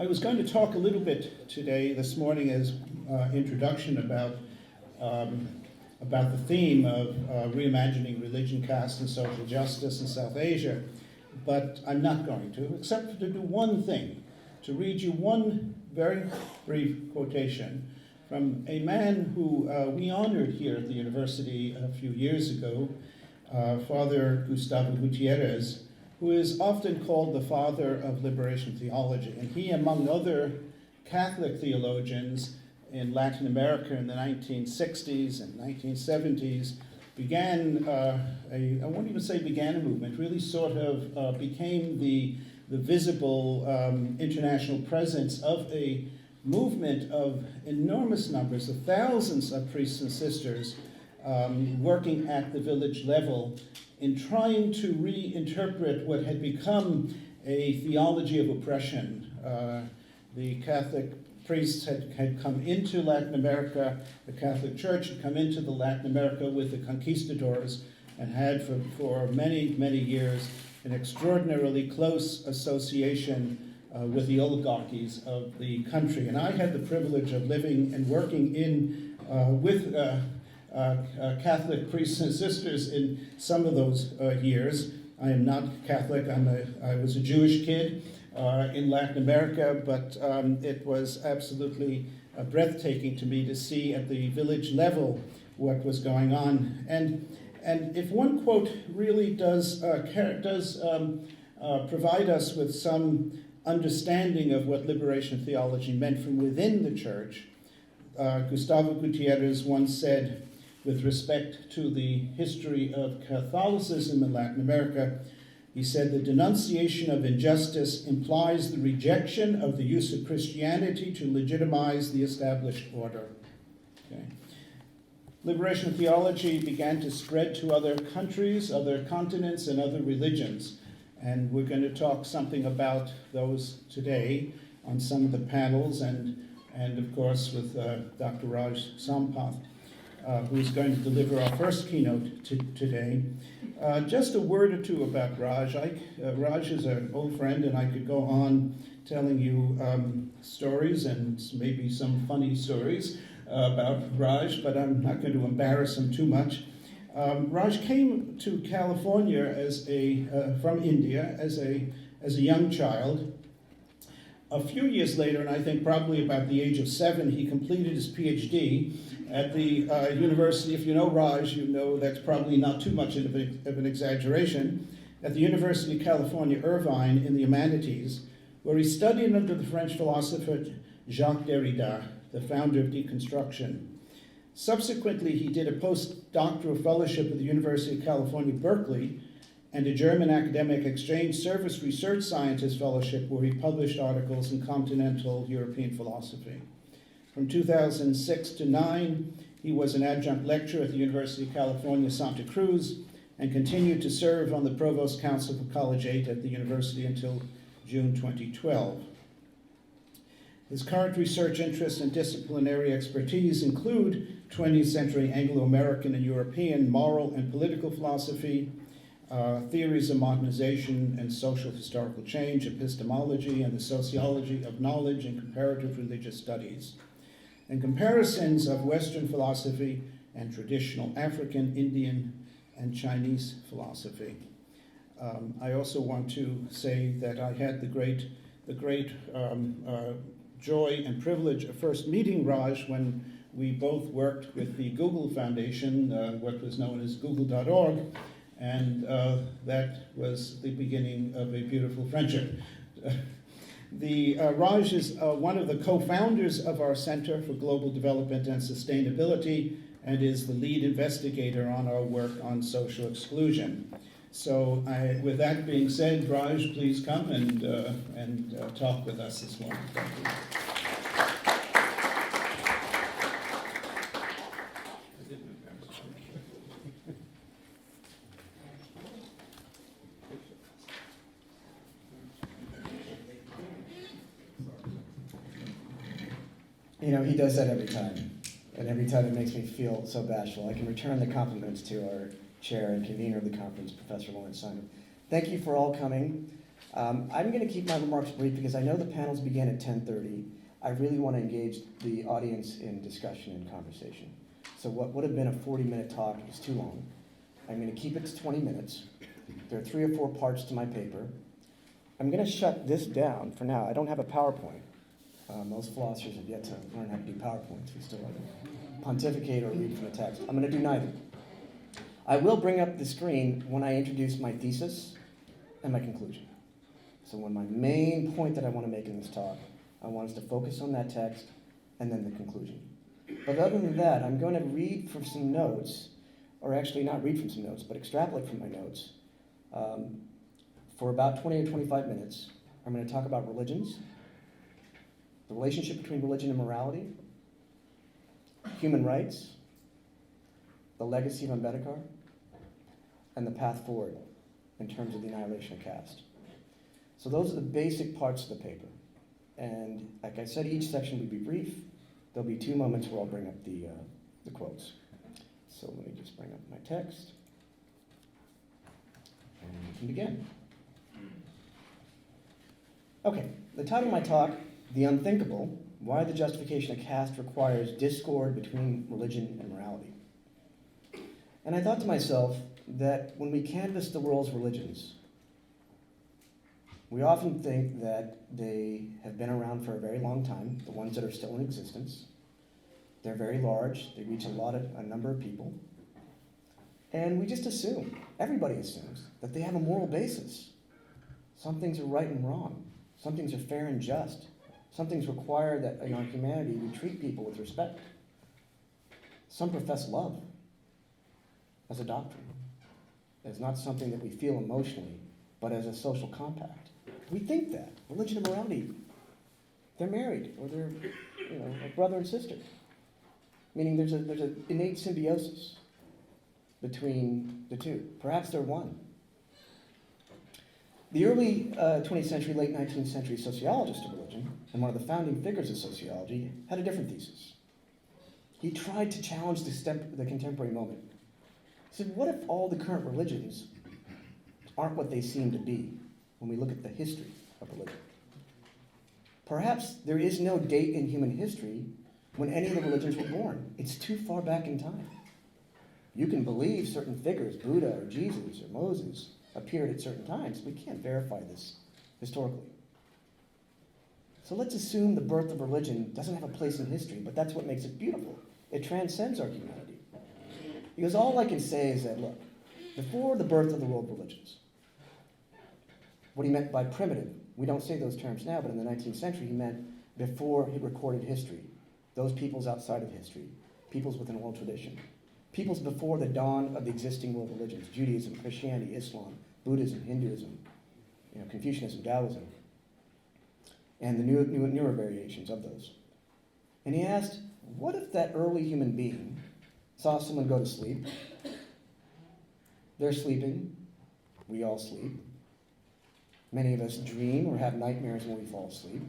I was going to talk a little bit today, this morning, as introduction about the theme of reimagining religion, caste, and social justice in South Asia, but I'm not going to, except to do one thing, to read you one very brief quotation from a man who we honored here at the university a few years ago, Father Gustavo Gutierrez, who is often called the father of liberation theology. And he, among other Catholic theologians in Latin America in the 1960s and 1970s, began I won't even say began a movement, really sort of became the visible international presence of a movement of enormous numbers, of thousands of priests and sisters working at the village level in trying to reinterpret what had become a theology of oppression. The Catholic priests had come into Latin America, the Catholic Church had come into the Latin America with the conquistadors and had for many, many years an extraordinarily close association with the oligarchies of the country. And I had the privilege of living and working with Catholic priests and sisters in some of those years. I am not Catholic. I was a Jewish kid in Latin America, but it was absolutely breathtaking to me to see at the village level what was going on. And if one quote really does provide us with some understanding of what liberation theology meant from within the church, Gustavo Gutierrez once said, with respect to the history of Catholicism in Latin America, he said, "The denunciation of injustice implies the rejection of the use of Christianity to legitimize the established order." Okay. Liberation theology began to spread to other countries, other continents, and other religions. And we're going to talk something about those today on some of the panels, and of course with Dr. Raj Sampath, who's going to deliver our first keynote today. Just a word or two about Raj. Raj is an old friend, and I could go on telling you stories and maybe some funny stories about Raj, but I'm not going to embarrass him too much. Raj came to California from India as a young child. A few years later, and I think probably about the age of 7, he completed his PhD at the university. If you know Raj, you know that's probably not too much of an exaggeration, at the University of California, Irvine, in the humanities, where he studied under the French philosopher Jacques Derrida, the founder of deconstruction. Subsequently, he did a postdoctoral fellowship at the University of California, Berkeley, and a German academic exchange service research scientist fellowship where he published articles in continental European philosophy. From 2006 to 2009, he was an adjunct lecturer at the University of California, Santa Cruz, and continued to serve on the Provost Council for College 8 at the university until June 2012. His current research interests and disciplinary expertise include 20th century Anglo-American and European moral and political philosophy, theories of modernization and social historical change, epistemology, and the sociology of knowledge and comparative religious studies, and comparisons of Western philosophy and traditional African, Indian, and Chinese philosophy. I also want to say that I had the great joy and privilege of first meeting Raj when we both worked with the Google Foundation, what was known as google.org, and that was the beginning of a beautiful friendship. Raj is one of the co-founders of our Center for Global Development and Sustainability and is the lead investigator on our work on social exclusion. So with that being said, Raj, please come and talk with us this morning. Thank you. You know, he does that every time, and every time it makes me feel so bashful. I can return the compliments to our chair and convener of the conference, Professor Lawrence Simon. Thank you for all coming. I'm going to keep my remarks brief because I know the panels begin at 10:30. I really want to engage the audience in discussion and conversation. So what would have been a 40-minute talk is too long. I'm going to keep it to 20 minutes. There are 3 or 4 parts to my paper. I'm going to shut this down for now. I don't have a PowerPoint. Most philosophers have yet to learn how to do PowerPoints. We still either pontificate or read from the text. I'm going to do neither. I will bring up the screen when I introduce my thesis and my conclusion. So when my main point that I want to make in this talk, I want us to focus on that text and then the conclusion. But other than that, I'm going to read from some notes, or actually not read from some notes, but extrapolate from my notes for about 20 or 25 minutes. I'm going to talk about religions, the relationship between religion and morality, human rights, the legacy of Ambedkar, and the path forward in terms of the annihilation of caste. So those are the basic parts of the paper. And like I said, each section will be brief. There'll be 2 moments where I'll bring up the quotes. So let me just bring up my text. And we can begin. Okay, the title of my talk, The Unthinkable, Why the Justification of Caste Requires Discord Between Religion and Morality. And I thought to myself that when we canvass the world's religions, we often think that they have been around for a very long time, the ones that are still in existence. They're very large, they reach a number of people. And we just assume, everybody assumes, that they have a moral basis. Some things are right and wrong. Some things are fair and just. Some things require that in our humanity we treat people with respect. Some profess love as a doctrine, as not something that we feel emotionally, but as a social compact. We think that religion and morality, they're married, or they're, like brother and sister. Meaning there's an innate symbiosis between the two. Perhaps they're one. The early 20th century, late 19th century sociologist of religion, and one of the founding figures of sociology, had a different thesis. He tried to challenge the contemporary moment. He said, what if all the current religions aren't what they seem to be when we look at the history of religion? Perhaps there is no date in human history when any of the religions were born. It's too far back in time. You can believe certain figures, Buddha or Jesus or Moses, appeared at certain times. We can't verify this historically. So let's assume the birth of religion doesn't have a place in history, but that's what makes it beautiful. It transcends our humanity. Because all I can say is that, look, before the birth of the world religions, what he meant by primitive, we don't say those terms now, but in the 19th century he meant before he recorded history, those peoples outside of history, peoples with an oral tradition, peoples before the dawn of the existing world religions, Judaism, Christianity, Islam, Buddhism, Hinduism, Confucianism, Taoism, and the newer variations of those. And he asked, what if that early human being saw someone go to sleep? They're sleeping. We all sleep. Many of us dream or have nightmares when we fall asleep.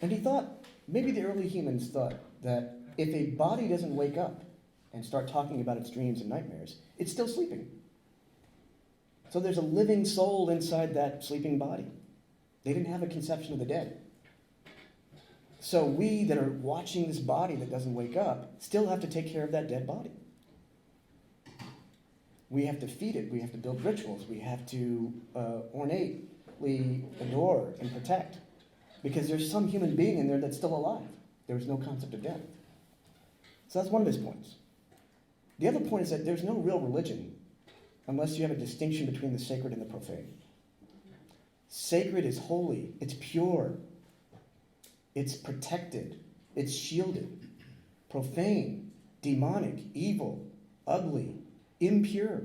And he thought, maybe the early humans thought that if a body doesn't wake up and start talking about its dreams and nightmares, it's still sleeping. So there's a living soul inside that sleeping body. They didn't have a conception of the dead. So we that are watching this body that doesn't wake up still have to take care of that dead body. We have to feed it. We have to build rituals. We have to ornately adore and protect. Because there's some human being in there that's still alive. There's no concept of death. So that's one of his points. The other point is that there's no real religion unless you have a distinction between the sacred and the profane. Sacred is holy. It's pure. It's protected. It's shielded. Profane, demonic, evil, ugly, impure.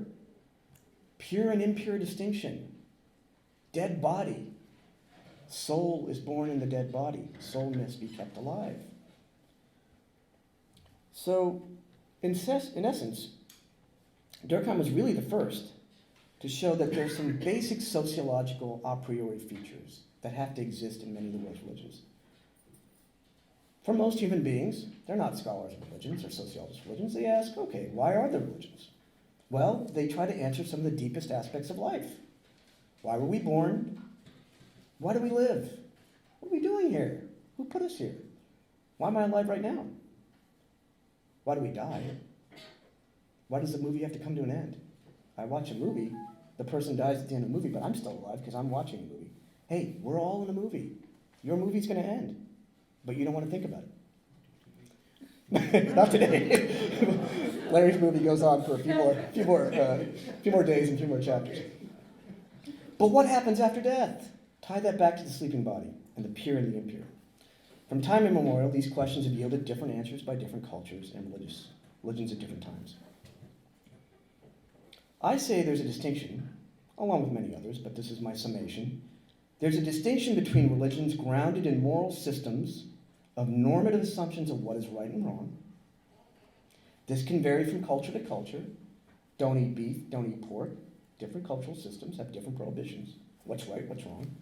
Pure and impure distinction. Dead body. Soul is born in the dead body. Soul must be kept alive. So, in essence, Durkheim was really the first to show that there's some basic sociological a priori features that have to exist in many of the world's religions. For most human beings, they're not scholars of religions or sociologists of religions. They ask, okay, why are there religions? Well, they try to answer some of the deepest aspects of life. Why were we born? Why do we live? What are we doing here? Who put us here? Why am I alive right now? Why do we die? Why does the movie have to come to an end? I watch a movie, the person dies at the end of the movie, but I'm still alive because I'm watching a movie. Hey, we're all in a movie. Your movie's going to end, but you don't want to think about it. Not today. Larry's movie goes on for a few more days and a few more chapters. But what happens after death? Tie that back to the sleeping body and the pure and the impure. From time immemorial, these questions have yielded different answers by different cultures and religions at different times. I say there's a distinction, along with many others, but this is my summation. There's a distinction between religions grounded in moral systems of normative assumptions of what is right and wrong. This can vary from culture to culture. Don't eat beef, don't eat pork. Different cultural systems have different prohibitions. What's right, what's wrong.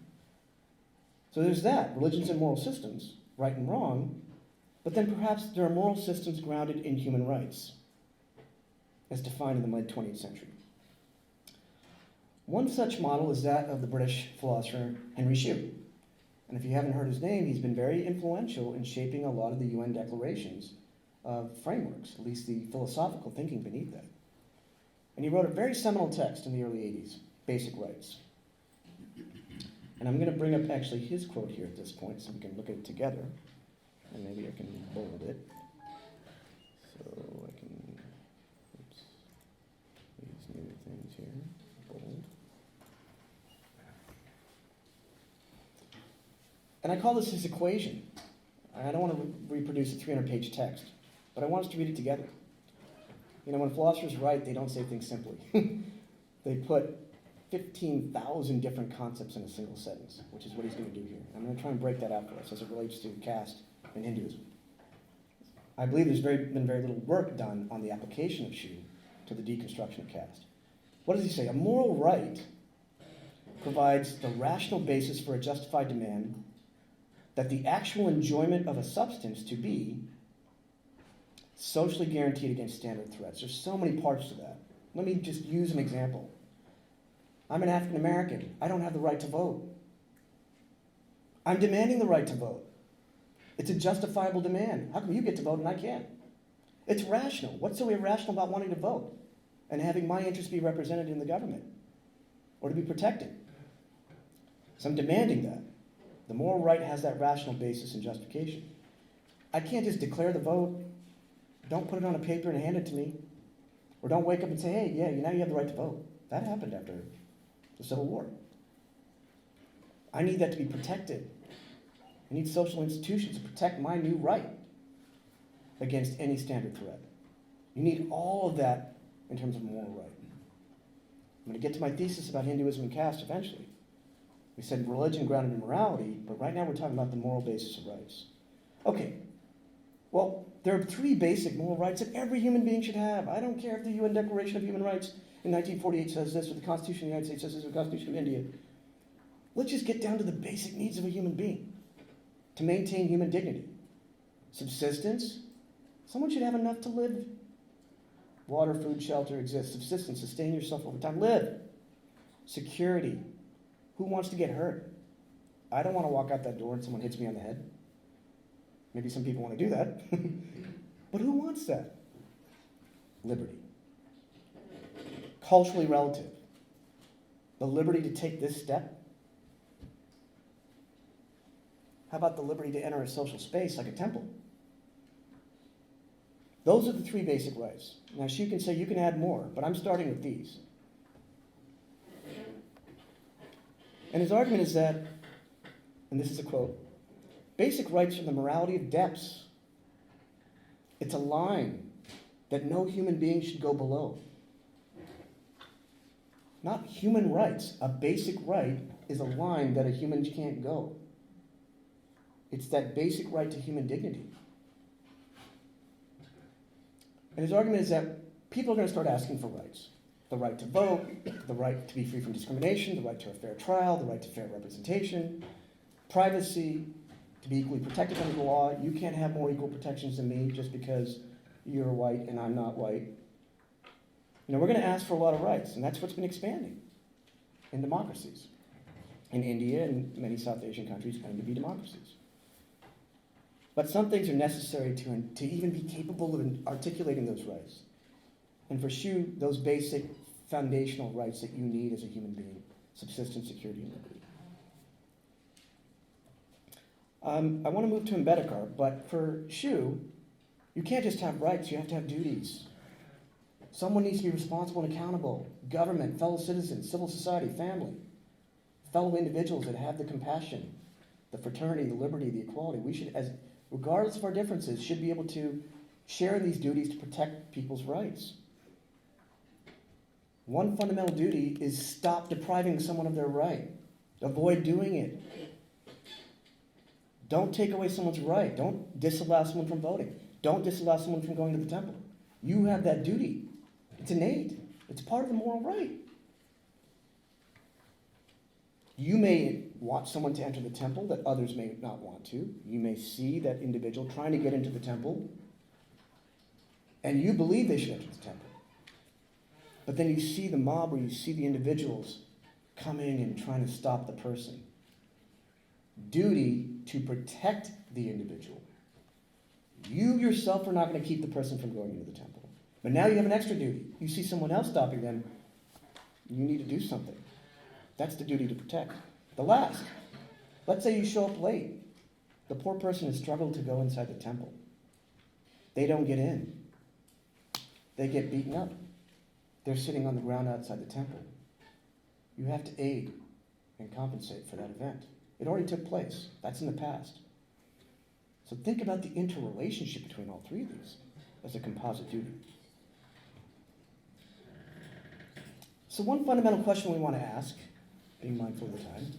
So there's that, religions and moral systems, right and wrong, but then perhaps there are moral systems grounded in human rights, as defined in the mid-20th century. One such model is that of the British philosopher Henry Shue. And if you haven't heard his name, he's been very influential in shaping a lot of the UN declarations of frameworks, at least the philosophical thinking beneath that. And he wrote a very seminal text in the early 80s, Basic Rights. And I'm going to bring up actually his quote here at this point so we can look at it together. And maybe I can bold it. So I can, these new things here, bold. And I call this his equation. I don't want to reproduce a 300-page text, but I want us to read it together. You know, when philosophers write, they don't say things simply. They put 15,000 different concepts in a single sentence, which is what he's going to do here. I'm going to try and break that out for us as it relates to caste and Hinduism. I believe there's been very little work done on the application of Shue to the deconstruction of caste. What does he say? A moral right provides the rational basis for a justified demand that the actual enjoyment of a substance to be socially guaranteed against standard threats. There's so many parts to that. Let me just use an example. I'm an African American. I don't have the right to vote. I'm demanding the right to vote. It's a justifiable demand. How come you get to vote and I can't? It's rational. What's so irrational about wanting to vote and having my interests be represented in the government or to be protected? So I'm demanding that. The moral right has that rational basis and justification. I can't just declare the vote, don't put it on a paper and hand it to me, or don't wake up and say, hey, yeah, now you have the right to vote. That happened after the Civil War. I need that to be protected. I need social institutions to protect my new right against any standard threat. You need all of that in terms of moral right. I'm going to get to my thesis about Hinduism and caste eventually. We said religion grounded in morality, but right now we're talking about the moral basis of rights. Okay, well, there are three basic moral rights that every human being should have. I don't care if the UN Declaration of Human Rights in 1948 says this, or the Constitution of the United States says this, or the Constitution of India. Let's just get down to the basic needs of a human being to maintain human dignity. Subsistence, someone should have enough to live. Water, food, shelter exists. Subsistence, sustain yourself over time. Live. Security. Who wants to get hurt? I don't want to walk out that door and someone hits me on the head. Maybe some people want to do that. But who wants that? Liberty. Culturally relative. The liberty to take this step. How about the liberty to enter a social space like a temple? Those are the three basic rights. Now, Shue can say you can add more, but I'm starting with these. And his argument is that, and this is a quote, basic rights are the morality of depths. It's a line that no human being should go below. Not human rights. A basic right is a line that a human can't go. It's that basic right to human dignity. And his argument is that people are going to start asking for rights. The right to vote, the right to be free from discrimination, the right to a fair trial, the right to fair representation, privacy, to be equally protected under the law. You can't have more equal protections than me just because you're white and I'm not white. You know, we're going to ask for a lot of rights, and that's what's been expanding. in democracies. In India and many South Asian countries claim to be democracies. But some things are necessary to even be capable of articulating those rights. And for Xu, those basic foundational rights that you need as a human being: subsistence, security, and liberty. I want to move to Ambedkar, but for Xu, you can't just have rights, you have to have duties. Someone needs to be responsible and accountable. Government, fellow citizens, civil society, family, fellow individuals that have the compassion, the fraternity, the liberty, the equality. We should, regardless of our differences, should be able to share in these duties to protect people's rights. One fundamental duty is stop depriving someone of their right. Avoid doing it. Don't take away someone's right. Don't disallow someone from voting. Don't disallow someone from going to the temple. You have that duty. It's innate. It's part of the moral right. You may want someone to enter the temple that others may not want to. You may see that individual trying to get into the temple, and you believe they should enter the temple. But then you see the mob, or you see the individuals coming and trying to stop the person. Duty to protect the individual. You yourself are not going to keep the person from going into the temple. But now you have an extra duty. You see someone else stopping them, you need to do something. That's the duty to protect. The last, let's say you show up late. The poor person has struggled to go inside the temple. They don't get in. They get beaten up. They're sitting on the ground outside the temple. You have to aid and compensate for that event. It already took place. That's in the past. So think about the interrelationship between all three of these as a composite duty. So one fundamental question we want to ask, being mindful of the time,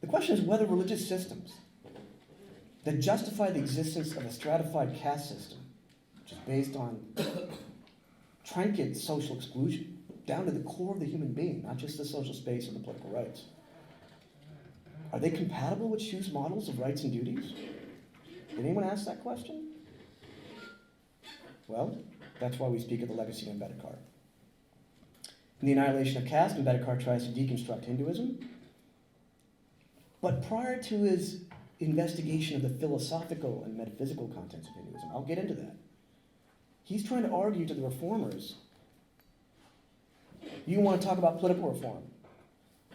the question is whether religious systems that justify the existence of a stratified caste system, which is based on trinkets social exclusion, down to the core of the human being, not just the social space and the political rights, are they compatible with Xu's models of rights and duties? Did anyone ask that question? Well, that's why we speak of the legacy of Ambedkar. In The Annihilation of Caste, Ambedkar tries to deconstruct Hinduism. But prior to his investigation of the philosophical and metaphysical contents of Hinduism, I'll get into that, he's trying to argue to the reformers, you want to talk about political reform,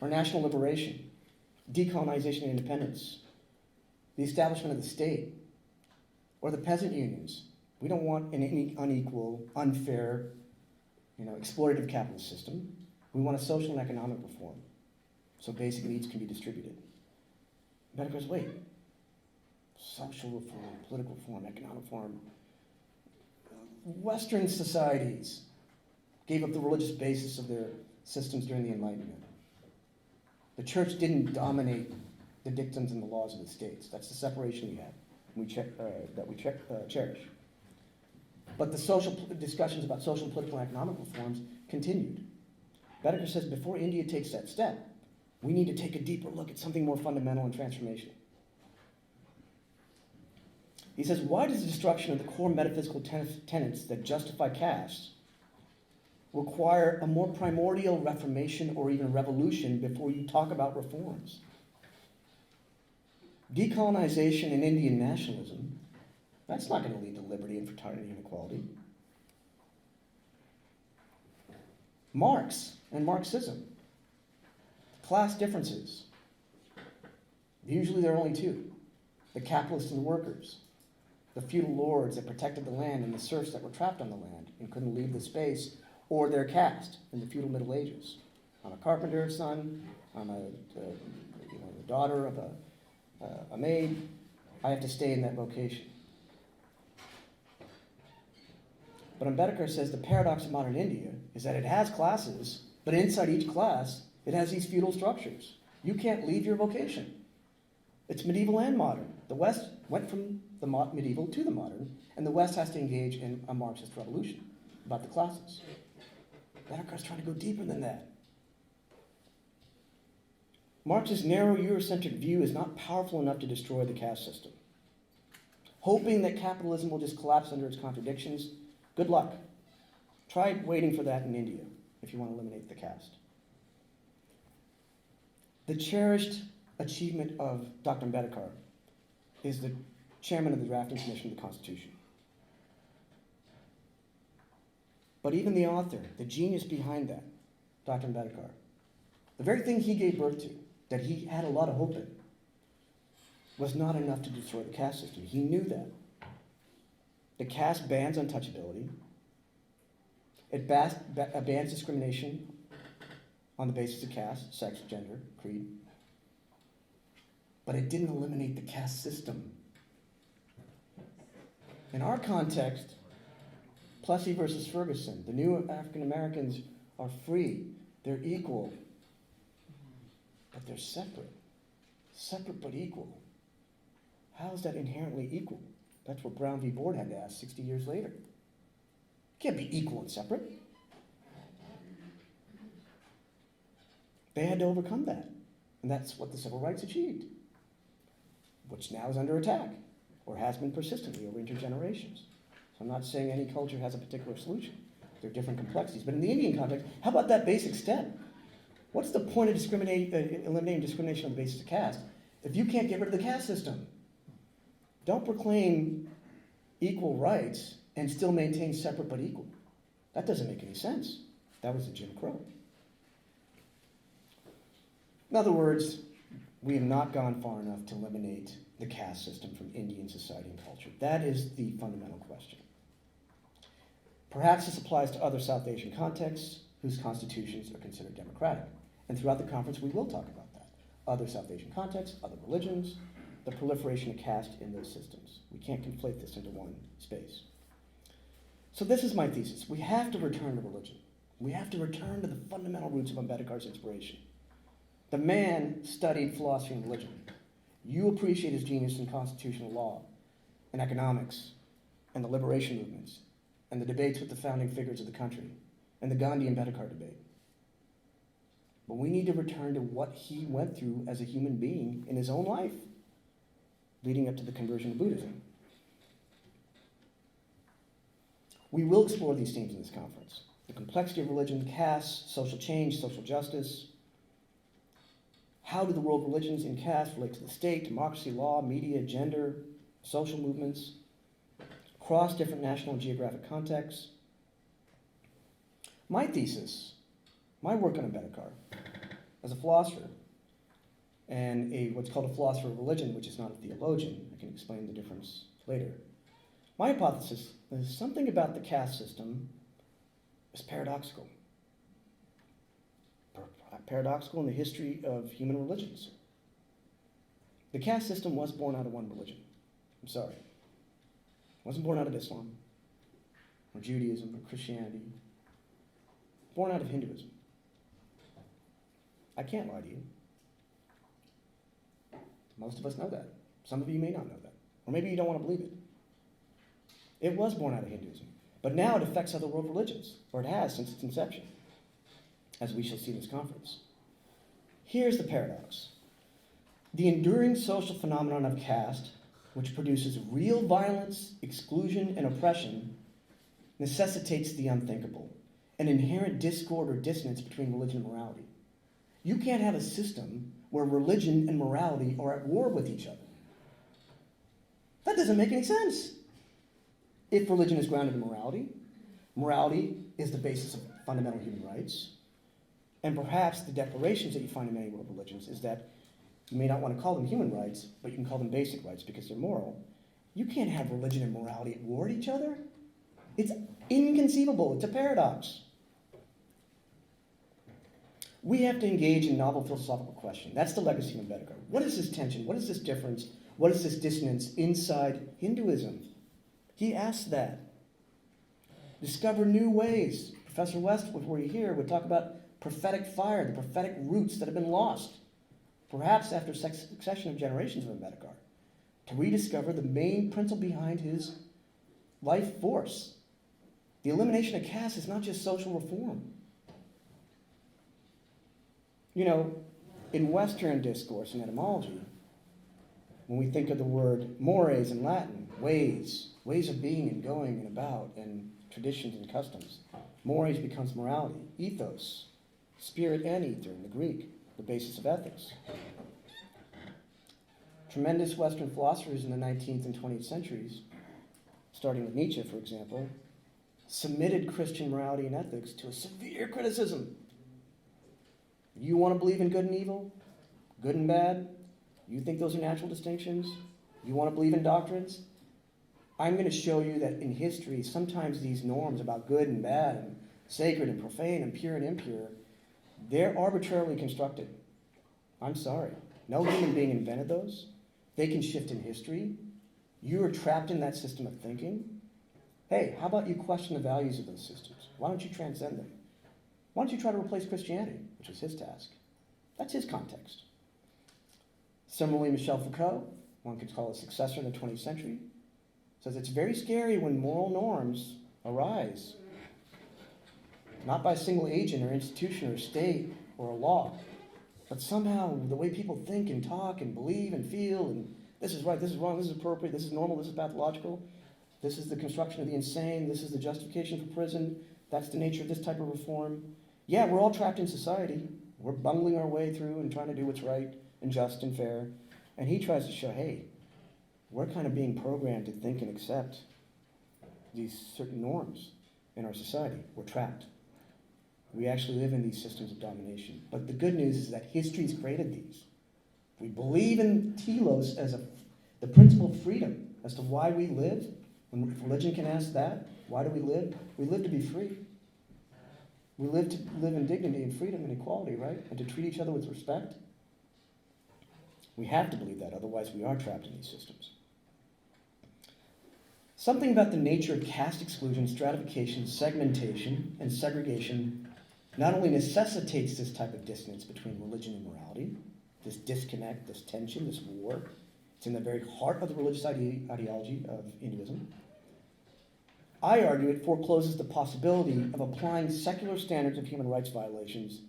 or national liberation, decolonization and independence, the establishment of the state, or the peasant unions. We don't want an unequal, unfair, exploitative capitalist system. We want a social and economic reform, so basic needs can be distributed. Ambedkar goes, wait, social reform, political reform, economic reform. Western societies gave up the religious basis of their systems during the Enlightenment. The church didn't dominate the dictums and the laws of the states. That's the separation we have, cherish. But the social discussions about social, political, and economic reforms continued. Ambedkar says before India takes that step, we need to take a deeper look at something more fundamental and transformational. He says, why does the destruction of the core metaphysical tenets that justify caste require a more primordial reformation or even revolution before you talk about reforms? Decolonization and Indian nationalism, that's not going to lead to liberty and fraternity and equality. Marx and Marxism, class differences. Usually there are only two, the capitalists and the workers, the feudal lords that protected the land and the serfs that were trapped on the land and couldn't leave the space, or their caste in the feudal Middle Ages. I'm a carpenter's son, I'm the daughter of a maid, I have to stay in that vocation. But Ambedkar says the paradox of modern India is that it has classes, but inside each class, it has these feudal structures. You can't leave your vocation. It's medieval and modern. The West went from the medieval to the modern, and the West has to engage in a Marxist revolution about the classes. Ambedkar's trying to go deeper than that. Marx's narrow Eurocentric view is not powerful enough to destroy the caste system. Hoping that capitalism will just collapse under its contradictions, good luck. Try waiting for that in India if you want to eliminate the caste. The cherished achievement of Dr. Ambedkar is the chairman of the drafting commission of the Constitution. But even the author, the genius behind that, Dr. Ambedkar, the very thing he gave birth to, that he had a lot of hope in, was not enough to destroy the caste system. He knew that. The caste bans untouchability. It bans discrimination on the basis of caste, sex, gender, creed. But it didn't eliminate the caste system. In our context, Plessy versus Ferguson, the new African Americans are free, they're equal, but they're separate. Separate but equal. How is that inherently equal? That's what Brown v. Board had to ask 60 years later. Can't be equal and separate. They had to overcome that. And that's what the civil rights achieved, which now is under attack, or has been persistently over intergenerations. So I'm not saying any culture has a particular solution. There are different complexities. But in the Indian context, how about that basic step? What's the point of eliminating discrimination on the basis of caste if you can't get rid of the caste system? Don't proclaim equal rights and still maintain separate but equal. That doesn't make any sense. That was the Jim Crow. In other words, we have not gone far enough to eliminate the caste system from Indian society and culture. That is the fundamental question. Perhaps this applies to other South Asian contexts whose constitutions are considered democratic. And throughout the conference, we will talk about that. Other South Asian contexts, other religions, the proliferation of caste in those systems. We can't conflate this into one space. So this is my thesis. We have to return to religion. We have to return to the fundamental roots of Ambedkar's inspiration. The man studied philosophy and religion. You appreciate his genius in constitutional law and economics and the liberation movements and the debates with the founding figures of the country and the Gandhi-Ambedkar debate. But we need to return to what he went through as a human being in his own life, leading up to the conversion to Buddhism. We will explore these themes in this conference. The complexity of religion, caste, social change, social justice. How do the world religions and caste relate to the state, democracy, law, media, gender, social movements, across different national and geographic contexts? My thesis, my work on Ambedkar, as a philosopher, and what's called a philosopher of religion, which is not a theologian, I can explain the difference later. My hypothesis is something about the caste system is paradoxical. Paradoxical in the history of human religions. The caste system was born out of one religion. I'm sorry. It wasn't born out of Islam, or Judaism, or Christianity. Born out of Hinduism. I can't lie to you. Most of us know that. Some of you may not know that. Or maybe you don't want to believe it. It was born out of Hinduism. But now it affects other world religions, or it has since its inception, as we shall see in this conference. Here's the paradox. The enduring social phenomenon of caste, which produces real violence, exclusion, and oppression, necessitates the unthinkable, an inherent discord or dissonance between religion and morality. You can't have a system where religion and morality are at war with each other. That doesn't make any sense. If religion is grounded in morality, morality is the basis of fundamental human rights, and perhaps the declarations that you find in many world religions is that you may not want to call them human rights, but you can call them basic rights because they're moral. You can't have religion and morality at war with each other. It's inconceivable. It's a paradox. We have to engage in novel philosophical question. That's the legacy of Ambedkar. What is this tension? What is this difference? What is this dissonance inside Hinduism? He asked that. Discover new ways. Professor West, if we're here, would talk about prophetic fire, the prophetic roots that have been lost, perhaps after a succession of generations of Ambedkar, to rediscover the main principle behind his life force. The elimination of caste is not just social reform. You know, in Western discourse and etymology, when we think of the word mores in Latin, ways of being and going and about, and traditions and customs, mores becomes morality, ethos, spirit and ether in the Greek. the basis of ethics. Tremendous Western philosophers in the 19th and 20th centuries, starting with Nietzsche, for example, submitted Christian morality and ethics to a severe criticism. You want to believe in good and evil, good and bad? You think those are natural distinctions? You want to believe in doctrines? I'm going to show you that in history, sometimes these norms about good and bad and sacred and profane and pure and impure, they're arbitrarily constructed. I'm sorry. No human being invented those. They can shift in history. You are trapped in that system of thinking. Hey, how about you question the values of those systems? Why don't you transcend them? Why don't you try to replace Christianity, which is his task? That's his context. Similarly, Michel Foucault, one could call a successor in the 20th century, says it's very scary when moral norms arise, not by a single agent or institution or state or a law, but somehow the way people think and talk and believe and feel, and this is right, this is wrong, this is appropriate, this is normal, this is pathological, this is the construction of the insane, this is the justification for prison, that's the nature of this type of reform. Yeah, we're all trapped in society. We're bungling our way through and trying to do what's right and just and fair. And he tries to show, hey, we're kind of being programmed to think and accept these certain norms in our society. We're trapped. We actually live in these systems of domination. But the good news is that history's created these. We believe in telos as the principle of freedom as to why we live. When religion can ask that, why do we live? We live to be free. We live to live in dignity and freedom and equality, right? And to treat each other with respect. We have to believe that, otherwise we are trapped in these systems. Something about the nature of caste exclusion, stratification, segmentation, and segregation not only necessitates this type of dissonance between religion and morality, this disconnect, this tension, this war. It's in the very heart of the religious ideology of Hinduism. I argue it forecloses the possibility of applying secular standards of human rights violations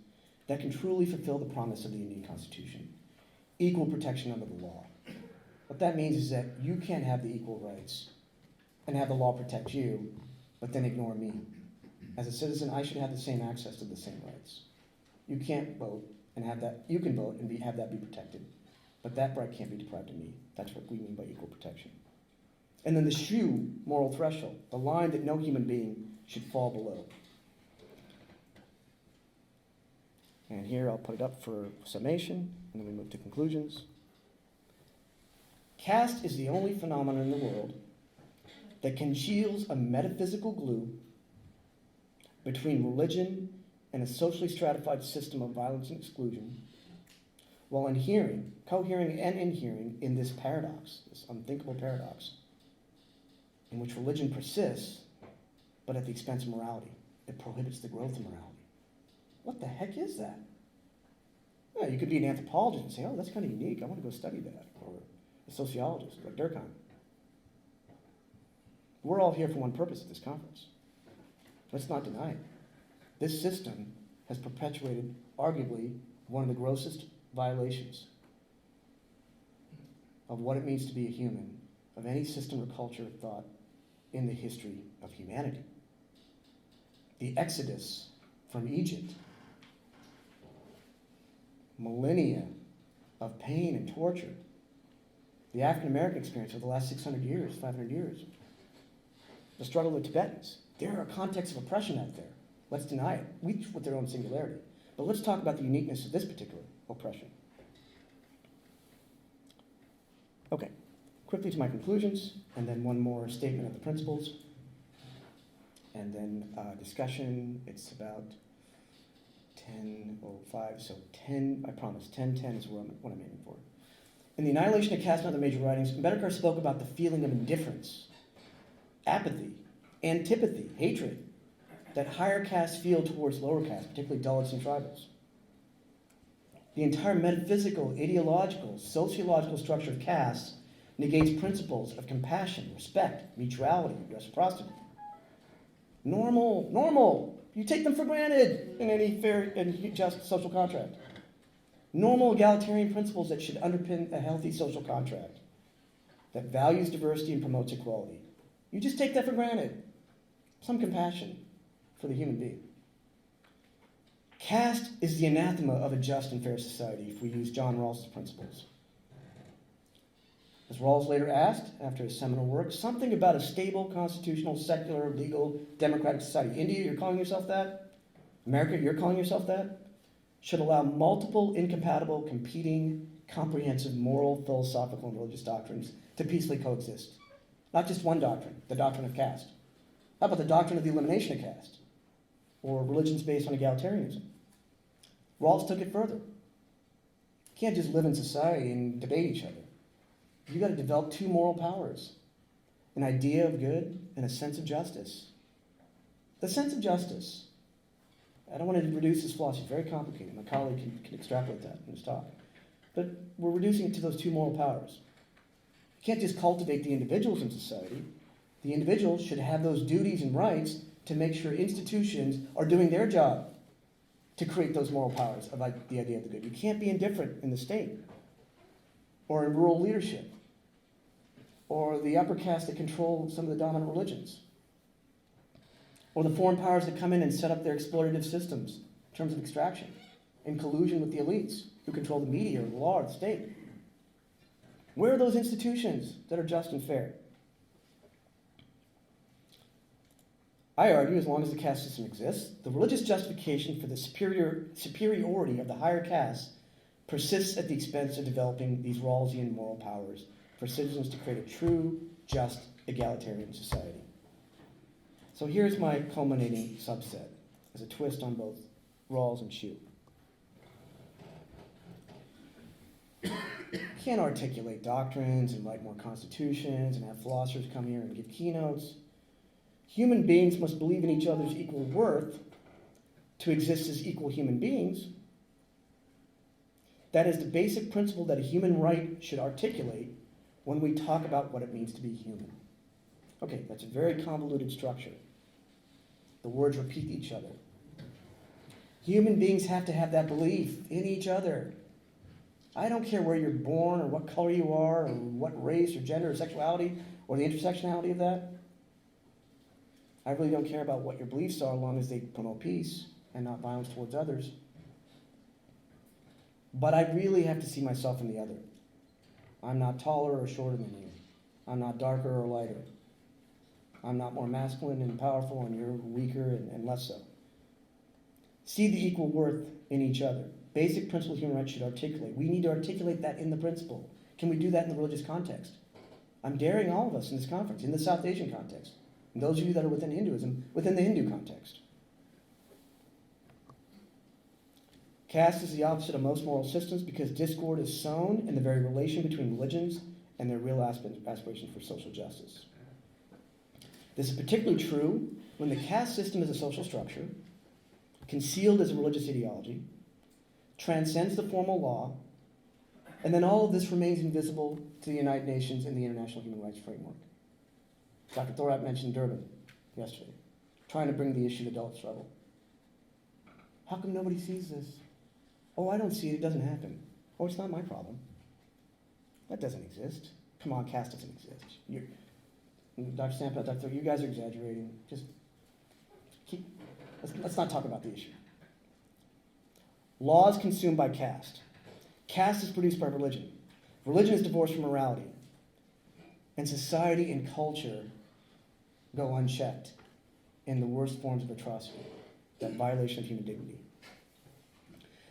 that can truly fulfill the promise of the Indian Constitution. Equal protection under the law. What that means is that you can't have the equal rights and have the law protect you, but then ignore me. As a citizen, I should have the same access to the same rights. You can't vote and have that, you can vote and have that be protected, but that right can't be deprived of me. That's what we mean by equal protection. And then the SHU moral threshold, the line that no human being should fall below. And here I'll put it up for summation, and then we move to conclusions. Caste is the only phenomenon in the world that congeals a metaphysical glue between religion and a socially stratified system of violence and exclusion, while cohering and inhering in this paradox, this unthinkable paradox, in which religion persists, but at the expense of morality. It prohibits the growth of morality. What the heck is that? Yeah, you could be an anthropologist and say, oh, that's kind of unique. I want to go study that. Or a sociologist, like Durkheim. We're all here for one purpose at this conference. Let's not deny it. This system has perpetuated, arguably, one of the grossest violations of what it means to be a human, of any system or culture of thought in the history of humanity. The exodus from Egypt, millennia of pain and torture, the African American experience of the last 600 years, 500 years, the struggle of the Tibetans. There are contexts of oppression out there. Let's deny it, each with their own singularity. But let's talk about the uniqueness of this particular oppression. Okay, quickly to my conclusions, and then one more statement of the principles, and then discussion. It's about 10:05, so 10, I promise, 10:10 is what I'm aiming for. In The Annihilation of Caste and Other Major Writings, Ambedkar spoke about the feeling of indifference, apathy, antipathy, hatred that higher castes feel towards lower castes, particularly Dalits and tribals. The entire metaphysical, ideological, sociological structure of castes negates principles of compassion, respect, mutuality, reciprocity. Normal. You take them for granted in any fair and just social contract. Normal egalitarian principles that should underpin a healthy social contract that values diversity and promotes equality. You just take that for granted. Some compassion for the human being. Caste is the anathema of a just and fair society if we use John Rawls' principles. As Rawls later asked, after his seminal work, something about a stable, constitutional, secular, legal, democratic society. India, you're calling yourself that? America, you're calling yourself that? Should allow multiple, incompatible, competing, comprehensive, moral, philosophical, and religious doctrines to peacefully coexist. Not just one doctrine, the doctrine of caste. How about the doctrine of the elimination of caste? Or religions based on egalitarianism? Rawls took it further. You can't just live in society and debate each other. You've got to develop two moral powers, an idea of good and a sense of justice. The sense of justice. I don't want to reduce this philosophy. It's very complicated. My colleague can extrapolate that in his talk. But we're reducing it to those two moral powers. You can't just cultivate the individuals in society. The individuals should have those duties and rights to make sure institutions are doing their job to create those moral powers of like the idea of the good. You can't be indifferent in the state or in rural leadership or the upper caste that control some of the dominant religions or the foreign powers that come in and set up their exploitative systems in terms of extraction in collusion with the elites who control the media or the law or the state. Where are those institutions that are just and fair? I argue, as long as the caste system exists, the religious justification for the superiority of the higher caste persists at the expense of developing these Rawlsian moral powers for citizens to create a true, just, egalitarian society. So here's my culminating subset as a twist on both Rawls and Shu. Can't articulate doctrines and write more constitutions and have philosophers come here and give keynotes. Human beings must believe in each other's equal worth to exist as equal human beings. That is the basic principle that a human right should articulate when we talk about what it means to be human. Okay, that's a very convoluted structure. The words repeat each other. Human beings have to have that belief in each other. I don't care where you're born or what color you are or what race or gender or sexuality or the intersectionality of that. I really don't care about what your beliefs are as long as they promote peace and not violence towards others. But I really have to see myself in the other. I'm not taller or shorter than you. I'm not darker or lighter. I'm not more masculine and powerful and you're weaker and less so. See the equal worth in each other. Basic principle human rights should articulate. We need to articulate that in the principle. Can we do that in the religious context? I'm daring all of us in this conference, in the South Asian context, and those of you that are within Hinduism, within the Hindu context. Caste is the opposite of most moral systems because discord is sown in the very relation between religions and their real aspiration for social justice. This is particularly true when the caste system is a social structure, concealed as a religious ideology, transcends the formal law, and then all of this remains invisible to the United Nations and the International Human Rights Framework. Dr. Thorat mentioned Durban yesterday, trying to bring the issue to adult struggle. How come nobody sees this? Oh, I don't see it, it doesn't happen. Oh, it's not my problem. That doesn't exist. Come on, caste doesn't exist. Dr. Sampath, Dr. Thorat, you guys are exaggerating. Just let's not talk about the issue. Law is consumed by caste. Caste is produced by religion. Religion is divorced from morality. And society and culture go unchecked in the worst forms of atrocity, that violation of human dignity.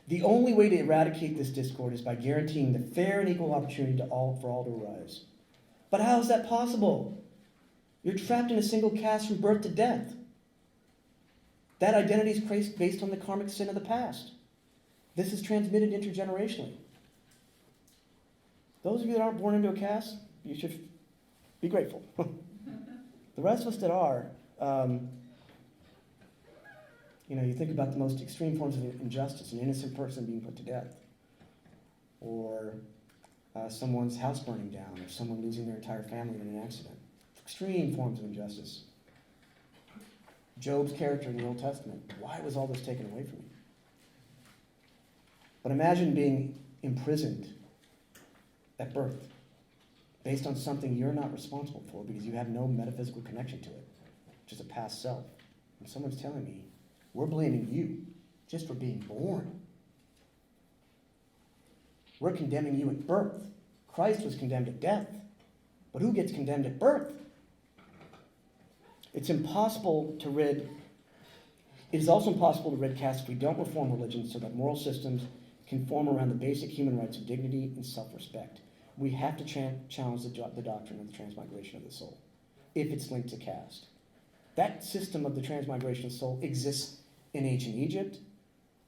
The only way to eradicate this discord is by guaranteeing the fair and equal opportunity for all to arise. But how is that possible? You're trapped in a single caste from birth to death. That identity is based on the karmic sin of the past. This is transmitted intergenerationally. Those of you that aren't born into a caste, you should be grateful. The rest of us that are, you think about the most extreme forms of injustice, an innocent person being put to death, or someone's house burning down, or someone losing their entire family in an accident. Extreme forms of injustice. Job's character in the Old Testament. Why was all this taken away from you? But imagine being imprisoned at birth based on something you're not responsible for because you have no metaphysical connection to it, which is a past self. And someone's telling me, we're blaming you just for being born. We're condemning you at birth. Christ was condemned at death. But who gets condemned at birth? It is also impossible to rid caste if we don't reform religion so that moral systems can form around the basic human rights of dignity and self-respect. We have to challenge the doctrine of the transmigration of the soul, if it's linked to caste. That system of the transmigration of the soul exists in ancient Egypt.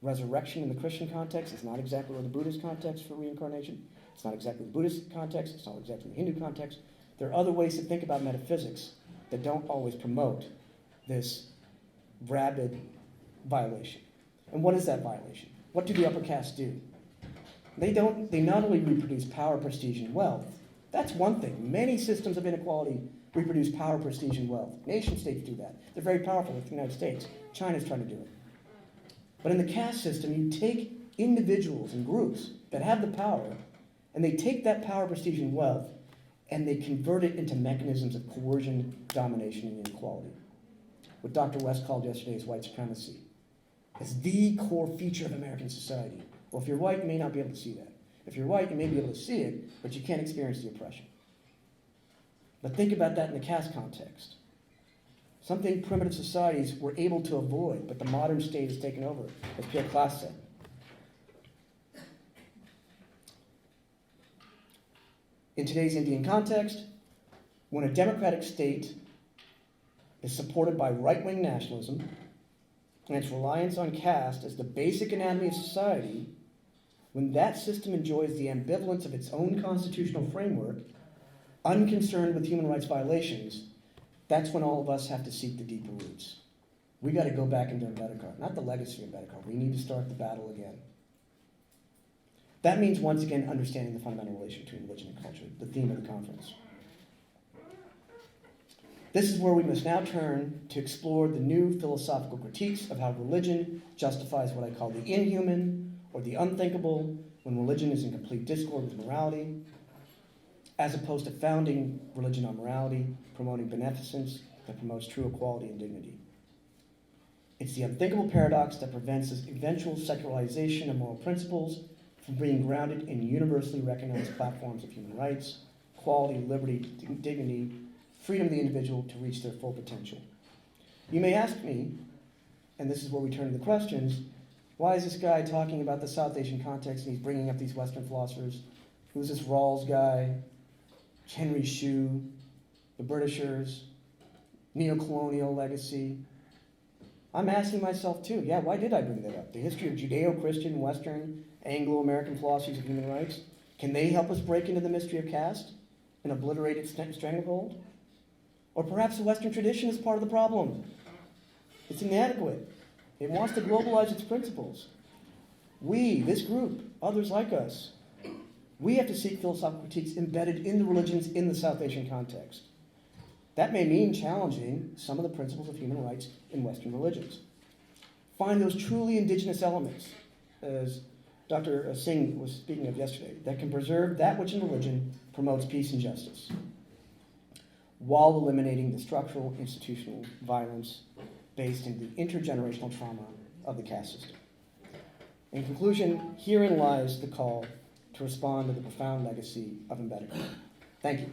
Resurrection in the Christian context is not exactly the Buddhist context for reincarnation. It's not exactly the Buddhist context. It's not exactly the Hindu context. There are other ways to think about metaphysics that don't always promote this rabid violation. And what is that violation? What do the upper castes do? They not only reproduce power, prestige, and wealth. That's one thing. Many systems of inequality reproduce power, prestige, and wealth. Nation states do that. They're very powerful, like the United States. China's trying to do it. But in the caste system, you take individuals and groups that have the power, and they take that power, prestige, and wealth, and they convert it into mechanisms of coercion, domination, and inequality. What Dr. West called yesterday is white supremacy. It's the core feature of American society. Well, if you're white, you may not be able to see that. If you're white, you may be able to see it, but you can't experience the oppression. But think about that in the caste context. Something primitive societies were able to avoid, but the modern state has taken over, as Pierre Classe said. In today's Indian context, when a democratic state is supported by right-wing nationalism, and its reliance on caste as the basic anatomy of society, when that system enjoys the ambivalence of its own constitutional framework, unconcerned with human rights violations, that's when all of us have to seek the deeper roots. We got to go back into Ambedkar, not the legacy of Ambedkar. We need to start the battle again. That means, once again, understanding the fundamental relation between religion and culture, the theme of the conference. This is where we must now turn to explore the new philosophical critiques of how religion justifies what I call the inhuman or the unthinkable, when religion is in complete discord with morality, as opposed to founding religion on morality, promoting beneficence that promotes true equality and dignity. It's the unthinkable paradox that prevents this eventual secularization of moral principles from being grounded in universally recognized platforms of human rights, equality, liberty, dignity, freedom of the individual to reach their full potential. You may ask me, and this is where we turn to the questions, why is this guy talking about the South Asian context and he's bringing up these Western philosophers? Who's this Rawls guy? Henry Shue, the Britishers, neo-colonial legacy? I'm asking myself too, why did I bring that up? The history of Judeo-Christian, Western, Anglo-American philosophies of human rights? Can they help us break into the mystery of caste and obliterate its stranglehold? Or perhaps the Western tradition is part of the problem. It's inadequate. It wants to globalize its principles. We, this group, others like us, we have to seek philosophical critiques embedded in the religions in the South Asian context. That may mean challenging some of the principles of human rights in Western religions. Find those truly indigenous elements, as Dr. Singh was speaking of yesterday, that can preserve that which in religion promotes peace and justice, while eliminating the structural institutional violence based in the intergenerational trauma of the caste system. In conclusion, herein lies the call to respond to the profound legacy of Ambedkar. Thank you.